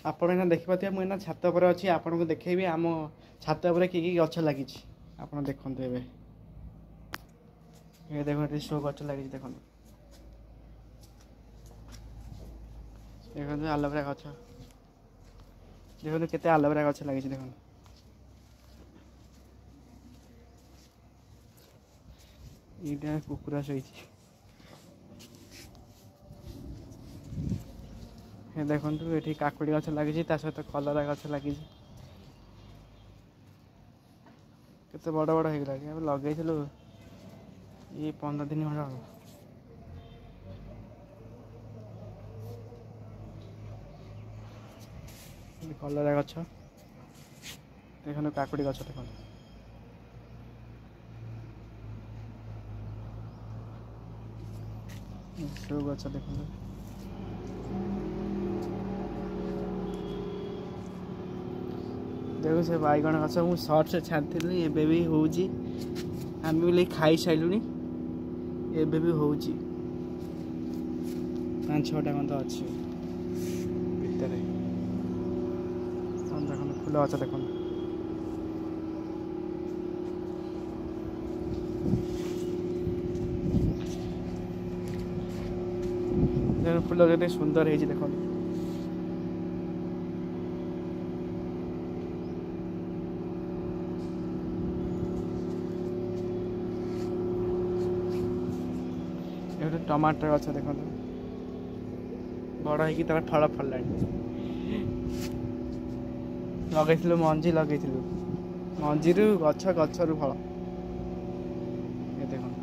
ଆପଣ ଏଇନା ଦେଖିପାରୁଥିବେ ମୁଁ ଏଇନା ଛାତ ଉପରେ ଅଛି ଆପଣଙ୍କୁ ଦେଖେଇବି ଆମ ଛାତ ଉପରେ କି ଗଛ ଲାଗିଛି ଆପଣ ଦେଖନ୍ତୁ ଏବେ ଦେଖନ୍ତୁ ଏଠି ସୋ ଗଛ ଲାଗିଛି ଦେଖନ୍ତୁ ଦେଖନ୍ତୁ ଆଲୋଭେରା ଗଛ ଦେଖନ୍ତୁ କେତେ ଆଲୋଭେରା ଗଛ ଲାଗିଛି ଦେଖନ୍ତୁ ଏଇଟା କୁକୁର ଶୋଇଛି ଦେଖନ୍ତୁ ଏଠି କାକୁଡ଼ି ଗଛ ଲାଗିଛି ତା ସହିତ କଲରା ଗଛ ଲାଗିଛି କେତେ ବଡ଼ ବଡ଼ ହେଇଗଲାଣି ଆମେ ଲଗେଇଥିଲୁ ଏଇ 15 ଦିନ ଖଣ୍ଡେ ହବ କଲରା ଗଛ ଦେଖନ୍ତୁ କାକୁଡ଼ି ଗଛ ଦେଖନ୍ତୁ ସୋ ଗଛ ଦେଖନ୍ତୁ ଦେଖୁ ସେ ବାଇଗଣ ଗଛ ମୁଁ ସର୍ଟରେ ଛାଡ଼ିଥିଲି ଏବେ ବି ହେଉଛି ଆମେ ବି ଖାଇସାରିଲୁଣି ଏବେ ବି ହେଉଛି 5-6ଟା ଖଣ୍ଡ ଅଛି ଭିତରେ ଦେଖନ୍ତୁ ଫୁଲ ଗଛ ଦେଖନ୍ତୁ ଫୁଲ କେତେ ସୁନ୍ଦର ହେଇଛି ଦେଖନ୍ତୁ ଏଠି ଟମାଟର ଗଛ ଦେଖନ୍ତୁ ବଡ଼ ହେଇକି ତାର ଫଳ ଫଳିଲାଣି ଲଗେଇଥିଲୁ ମଞ୍ଜି ଲଗେଇଥିଲୁ ମଞ୍ଜିରୁ ଗଛ ଗଛରୁ ଫଳ ଏ ଦେଖନ୍ତୁ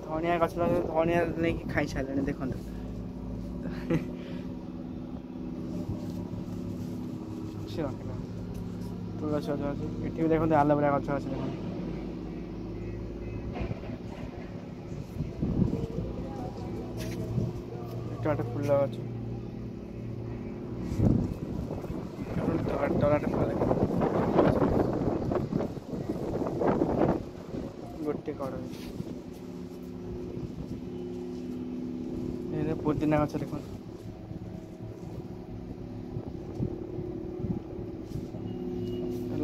ଧଣିଆ ଗଛ ଲଗେଇ ଧଣିଆ ନେଇକି ଖାଇସାରିଲାଣି ଦେଖନ୍ତୁ ତୁଳସୀ ଗଛ ଅଛି ଏଠି ବି ଦେଖନ୍ତୁ ଆଲୋଭେରା ଗଛ ଅଛି ଦେଖନ୍ତୁ ଏଠି ଗୋଟେ ଫୁଲ ଗଛ ଟମାଟୋ ଫୁଲ ଗୋଟେ କଡ଼ରେ ପୁଦିନା ଗଛ ଦେଖନ୍ତୁ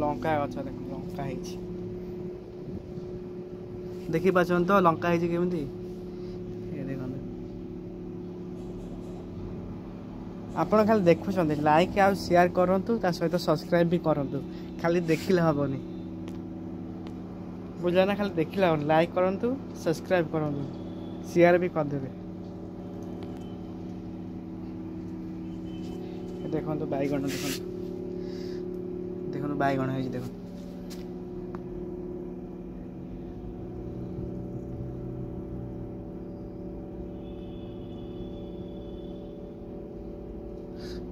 ଲଙ୍କା ଗଛ ଦେଖନ୍ତୁ ଲଙ୍କା ହେଇଛି ଦେଖିପାରୁଛନ୍ତି ତ ଲଙ୍କା ହେଇଛି କେମିତି ଦେଖନ୍ତୁ ଆପଣ ଖାଲି ଦେଖୁଛନ୍ତି ଲାଇକ୍ ଆଉ ସେୟାର କରନ୍ତୁ ତା ସହିତ ସବସ୍କ୍ରାଇବ୍ ବି କରନ୍ତୁ ଖାଲି ଦେଖିଲେ ହେବନି ବୁଝିଲେ ନା ଖାଲି ଦେଖିଲେ ହେବନି ଲାଇକ୍ କରନ୍ତୁ ସବସ୍କ୍ରାଇବ୍ କରନ୍ତୁ ସେୟାର ବି କରିଦେବେ ଦେଖନ୍ତୁ ବାଇଗଣ ଦେଖନ୍ତୁ ବାଇଗଣ ହେଇଛି ଦେଖନ୍ତୁ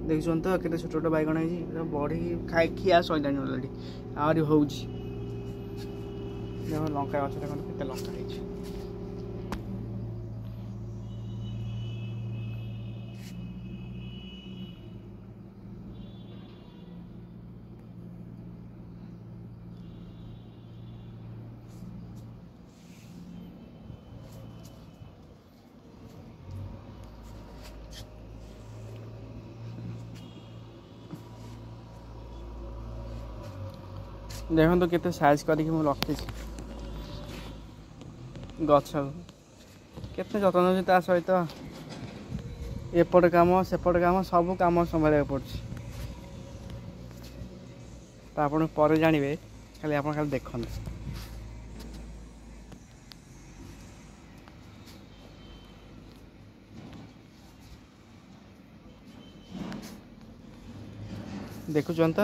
देखुन तो केते छोट छोट बैगण है बढ़ी खाई खिया सैलानी अलरेडी आहरी होउछि देखो लंका गछ देखो केते लंका है देखो तो केते साइज करके मु रखी गछ केते जतन ता सहित एपट काम सेपट काम सब काम संभाल पड़छ आपन पर जानवे खाली आप खाली देखते देखुन तो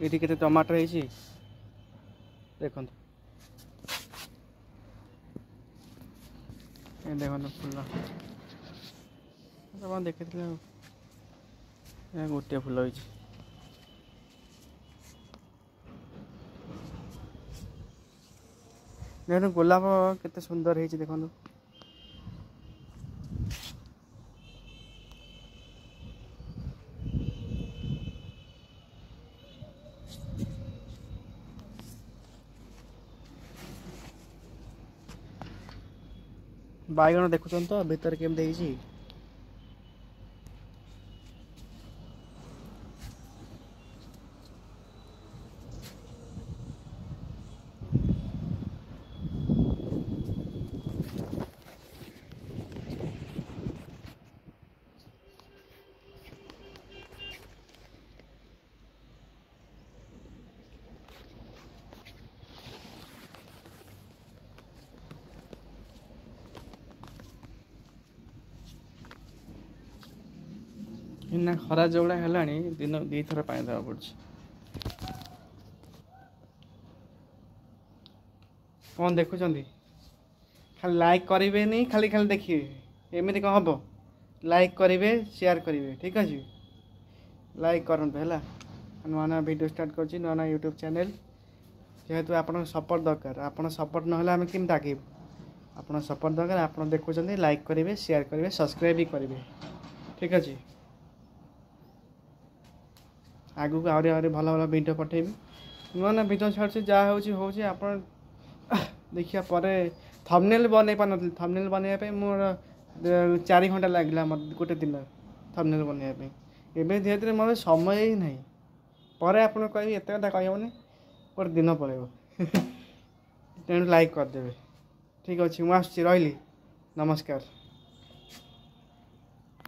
ये केते टमाटर है देखो देखो फूल देखी गोटे फूल हो गोलाप केते सुंदर है देखो बाइगण देखुछन तो भीतर केम देइछि इना खरा जोड़ा हेलानी दिन दी थर पानी देवा पड़छ कौन देखुछंदी खाली लाइक करेंगे नहीं खाली खाली देखिए एमती कौन हम लाइक करेंगे शेयर करेंगे ठीक अच्छे लाइक करते है नुआ नुआ वीडियो स्टार्ट कर नुआ नुआ यूट्यूब चैनल जेहेतु आप सपोर्ट दरकार आप सपोर्ट ना आम केमती आगे आप सपोर्ट दरकार आप देखुं लाइक करेंगे शेयर करेंगे सब्सक्राइब भी करेंगे ठीक अच्छे आगू आहरी आहरी भल भल वीडियो पठेबी नुआ नुआ वीडियो छाड़ी जहाँ हो आप देखिया पर थंबनेल बन पार थंबनेल बनवाई मोर 4 घंटा लगे मत गोटे दिन थंबनेल बनवाई एवं धीरे धीरे मतलब समय ही नहीं पर आप कह एत कथा कहबनी गोटे दिन पड़े तेणु लाइक करदे ठीक अच्छे मुझे रही नमस्कार।